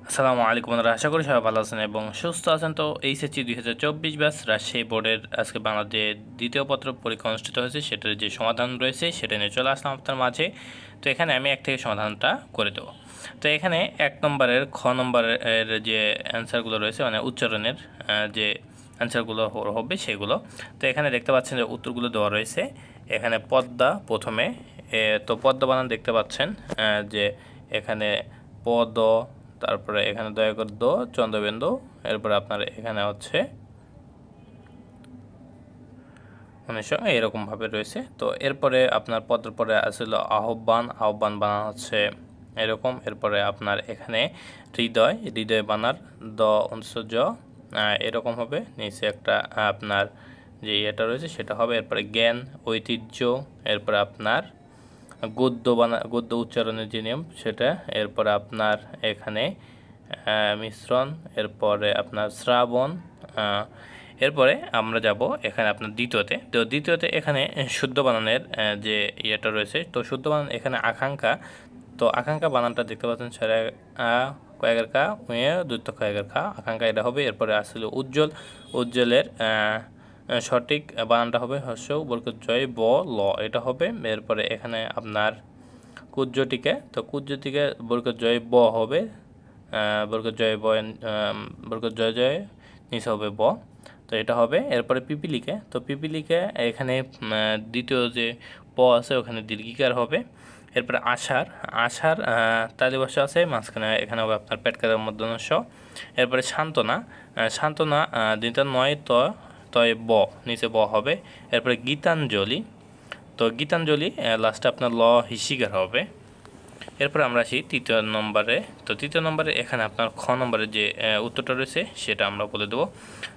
আসসালামু আলাইকুম বন্ধুরা, আশা করি সবাই ভালো আছেন এবং সুস্থ আছেন। তো এইচএসসি 2024 ব্যাচ রাজশাহী বোর্ডের আজকে বাংলা যে দ্বিতীয় পত্র পরীক্ষা অনুষ্ঠিত হয়েছে সেটার যে সমাধান রয়েছে সেটা নিয়ে চলে আসলাম আপনার মাঝে। তো এখানে আমি এক থেকে সমাধানটা করে দেবো। তো এখানে 1 নম্বরের খ নম্বরের যে অ্যান্সারগুলো রয়েছে মানে উচ্চারণের যে অ্যান্সারগুলো হবে সেগুলো। তো এখানে দেখতে পাচ্ছেন যে উত্তরগুলো দেওয়া রয়েছে। এখানে পদ্মা প্রথমে, তো পদ্মা বানান দেখতে পাচ্ছেন যে এখানে পদ, তারপরে এখানে দয়াকর দ চন্দ্রবিন্দু, এরপরে আপনার এখানে হচ্ছে 1900 এরকমভাবে রয়েছে। তো এরপরে আপনার পদের পরে আসলে আহ্বান, আহ্বান বানান হচ্ছে এরকম। এরপরে আপনার এখানে হৃদয়, হৃদয় বানার দ জ এরকম হবে। নিচে একটা আপনার যে এটা রয়েছে সেটা হবে। এরপরে জ্ঞান, ঐতিহ্য, এরপরে আপনার গদ্য উচ্চারণের যে নিয়ম সেটা। এরপরে আপনার এখানে মিশ্রণ, এরপরে আপনার শ্রাবণ। এরপরে আমরা যাব এখানে আপনার দ্বিতীয়তে। তো দ্বিতীয়তে এখানে শুদ্ধ বানানের যে ইয়েটা রয়েছে, তো শুদ্ধ বানান এখানে আকাঙ্ক্ষা। তো আকাঙ্ক্ষা বানানটা দেখতে পাচ্ছেন ছয় কয়েকের কা উয়ে দুইত কয়েকের খা, আকাঙ্ক্ষা এটা হবে। এরপরে আসলে উজ্জ্বল, উজ্জ্বলের সঠিক বানানটা হবে হর্ষ বরকত জয় ব ল, এটা হবে। এরপরে এখানে আপনার কুজ্জটিকে, তো কুজ্জটিকে বরকত জয় ব হবে, বরকত জয় ব, বরকত জয় জয় নিচে হবে ব, তো এটা হবে। এরপরে পিপিলিকে, তো পিপিলিকে এখানে দ্বিতীয় যে প আছে ওখানে দীর্ঘিকার হবে। এরপরে আষাঢ়, আষাঢ় তালিবাসা আছে মাঝখানে, এখানে হবে আপনার পেটকারের মধ্যে স। এরপরে সান্ত্বনা, সান্ত্বনা দ্বিতীয় নয় তয় ব নিচে ব হবে। এরপরে গীতাঞ্জলি, তো গীতাঞ্জলি লাস্টে আপনার ল হিসিকার হবে। এরপর আমরা আসি তৃতীয় নম্বরে। তো তৃতীয় নম্বরে এখানে আপনার খ নম্বরের যে উত্তরটা রয়েছে সেটা আমরা বলে দেবো।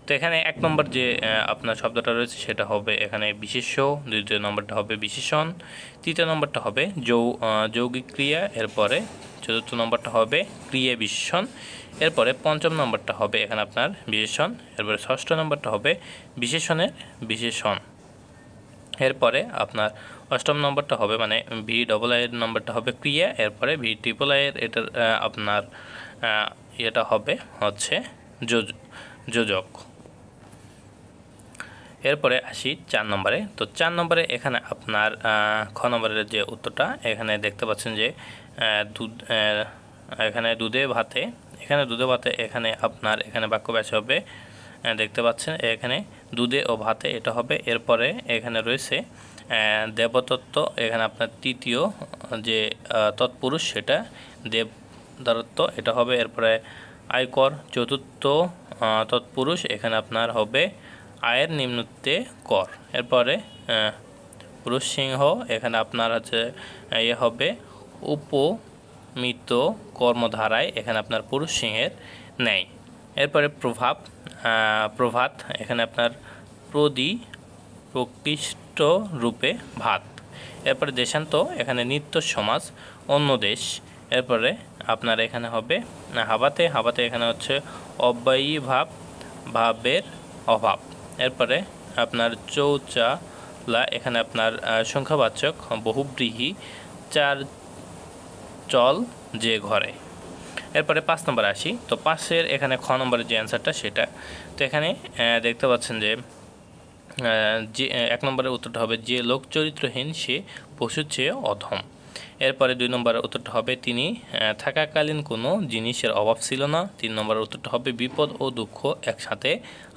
তো এখানে 1 নম্বর যে আপনার শব্দটা রয়েছে সেটা হবে এখানে বিশেষ্য, দ্বিতীয় নম্বরটা হবে বিশেষণ, তৃতীয় নম্বরটা হবে যৌগিক ক্রিয়া, এরপরে চতুর্থ নম্বরটা হবে ক্রিয়া বিশেষণ, এরপরে পঞ্চম নম্বরটা হবে এখানে আপনার বিশেষণ, এরপরে ষষ্ঠ নম্বরটা হবে বিশেষণের বিশেষণ। এরপরে আপনার অষ্টম নম্বরটা হবে মানে ভি ডবল আই এর নম্বরটা হবে ক্রিয়া, এরপরে ভি ট্রিপল আই এর এটার আপনার এটা হবে হচ্ছে যোজক। এরপরে আসি 4 নম্বরে। তো 4 নম্বরে এখানে আপনার খ নম্বরের যে উত্তরটা এখানে দেখতে পাচ্ছেন যে দুধ, এখানে দুধে ভাতে, এখানে দুধে ভাতে এখানে আপনার এখানে বাক্য ব্যাস হবে দেখতে পাচ্ছেন এখানে দুধে ও ভাতে এটা হবে। এরপরে এখানে রয়েছে দেবতত্ত্ব, এখানে আপনার তৃতীয় যে তৎপুরুষ সেটা দেবদত্ত এটা হবে। এরপরে আয়কর চতুর্থ তৎপুরুষ, এখানে আপনার হবে আয়ের নিম্নতে কর। এরপরে পুরুষ সিংহ, এখানে আপনার হচ্ছে ইয়ে হবে উপমিত কর্মধারায়, এখানে আপনার পুরুষ সিংহের ন্যায়। এরপরে প্রভাব, প্রভাত, এখানে আপনার প্রকৃষ্ট রূপে ভাত। এরপরে দেশান্ত, এখানে নিত্য সমাজ অন্য দেশ। এরপরে আপনার এখানে হবে হাবাতে, হাবাতে এখানে হচ্ছে অব্যয়ী ভাব, ভাবের অভাব। এরপরে আপনার চৌচালা, এখানে আপনার সংখ্যাবাচক বহুব্রীহি, চার চল যে ঘরে। এরপরে 5 নম্বর আসি। তো 5-এর এখানে খ নম্বরের যে অ্যান্সারটা সেটা, তো এখানে দেখতে পাচ্ছেন যে 1 নম্বরের উত্তরটা হবে যে লোক চরিত্রহীন সে পশুর চেয়ে অধম। এরপরে 2 নম্বরের উত্তরটা হবে তিনি থাকাকালীন কোনো জিনিসের অভাব ছিল না। 3 নম্বরের উত্তরটা হবে বিপদ ও দুঃখ একসাথে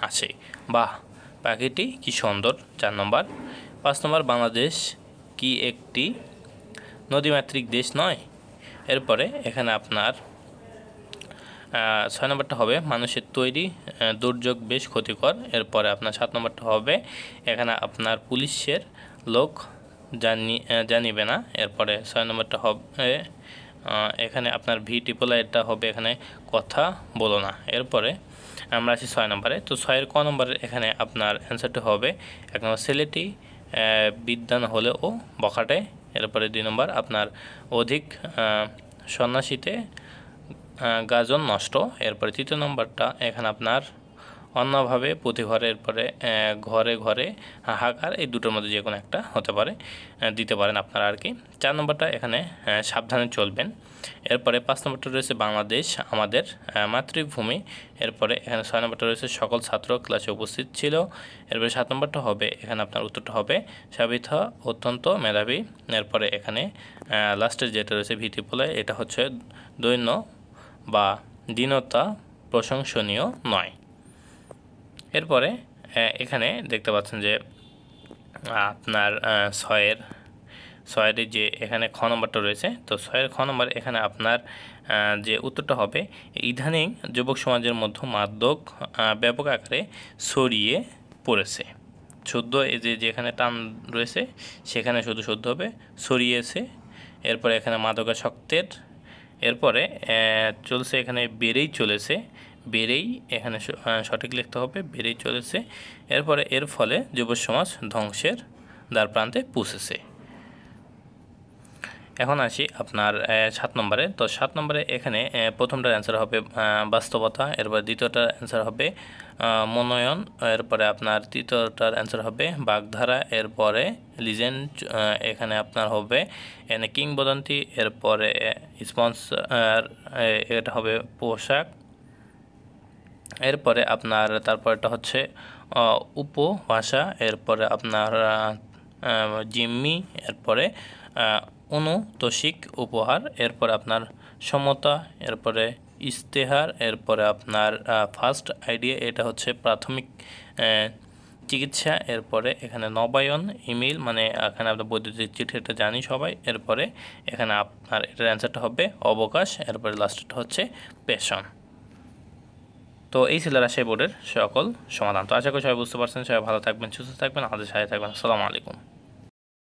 আসে, বাহ পাখিটি কি সুন্দর। 4 নম্বর। 5 নম্বর বাংলাদেশ কি একটি নদীমাতৃক দেশ নয়। এরপরে এখানে আপনার 6 নম্বরটা হবে মানুষের তৈরি দুর্যোগ বেশ ক্ষতিকর। এরপরে আপনার 7 নম্বরটা হবে এখানে আপনার পুলিশের লোক জানিবে না। এরপরে 6 নম্বরটা হবে এখানে আপনার ভি ট্রিপল এটা হবে এখানে কথা বলো না। এরপরে আমরা আসি 6 নম্বরে। তো 6-এর ক নম্বরের এখানে আপনার অ্যান্সারটা হবে 1 নম্বর ছেলেটি বিদ্বান হলেও বখাটে। এরপরে 2 নম্বর আপনার অধিক সন্ন্যাসীতে গাজন নষ্ট। এরপরে 3 নম্বরটা এখানে আপনার অন্যভাবে প্রতি ঘরে, এরপরে ঘরে ঘরে হাহাকার, এই দুটোর মধ্যে যে কোনো একটা হতে পারে, দিতে পারেন আপনারা আর কি। 4 নম্বরটা এখানে সাবধানে চলবেন। এরপরে 5 নম্বরটা রয়েছে বাংলাদেশ আমাদের মাতৃভূমি। এরপরে এখানে 6 নম্বরটা রয়েছে সকল ছাত্র ক্লাসে উপস্থিত ছিল। এরপরে 7 নম্বরটা হবে, এখানে আপনার উত্তরটা হবে সাবিথা অত্যন্ত মেধাবী। এরপরে এখানে লাস্টের যেটা রয়েছে ভীতিপ্রলয়, এটা হচ্ছে দৈন্য বা দীনতা প্রশংসনীয় নয়। এরপরে এখানে দেখতে পাচ্ছেন যে আপনার ছয়ের যে এখানে খ নম্বরটা রয়েছে, তো 6-এর খ নম্বর এখানে আপনার যে উত্তরটা হবে, ইদানিং যুবক সমাজের মধ্যে মাদক ব্যাপক আকারে ছড়িয়ে পড়েছে। শুদ্ধ এই যে যেখানে টান রয়েছে সেখানে শুধু শুদ্ধ হবে ছড়িয়েছে। এরপরে এখানে মাদকাসক্তের, এরপরে চলছে এখানে বেড়েই চলেছে, বেড়েই এখানে সঠিক লিখতে হবে, বেড়েই চলেছে। এরপরে এর ফলে যুব সমাজ ধ্বংসের দ্বার প্রান্তে পৌঁছেছে। এখন আসি আপনার 7 নম্বরে। তো 7 নম্বরে এখানে প্রথমটার অ্যান্সার হবে বাস্তবতা, এরপর দ্বিতীয়টার অ্যান্সার হবে মনোনয়ন, এরপরে আপনার তৃতীয়টার অ্যান্সার হবে বাগধারা, এরপরে লিজেন্ড এখানে আপনার হবে এখানে কিংবদন্তি, এরপরে স্পন্সর এটা হবে পোশাক, এরপরে আপনার তারপরটা হচ্ছে উপভাষা, এরপরে আপনার জিম্মি, এরপরে অনুতোষিক উপহার, এরপর আপনার সমতা, এরপরে ইস্তেহার, এরপরে আপনার ফার্স্ট আইডিয়া, এটা হচ্ছে প্রাথমিক চিকিৎসা, এরপরে এখানে নবায়ন ইমেল, মানে এখানে আপনার বৈদ্যুতিক চিঠি, এটা জানি সবাই। এরপরে এখানে আপনার এটার অ্যান্সারটা হবে অবকাশ, এরপরে লাস্টটা হচ্ছে পেশন। তো এই ছিল রাজশাহী বোর্ডের সকল সমাধান। তো আশা করি সবাই বুঝতে পারছেন। সবাই ভালো থাকবেন, সুস্থ থাকবেন, আমাদের সাথে থাকবেন। আসসালামু আলাইকুম।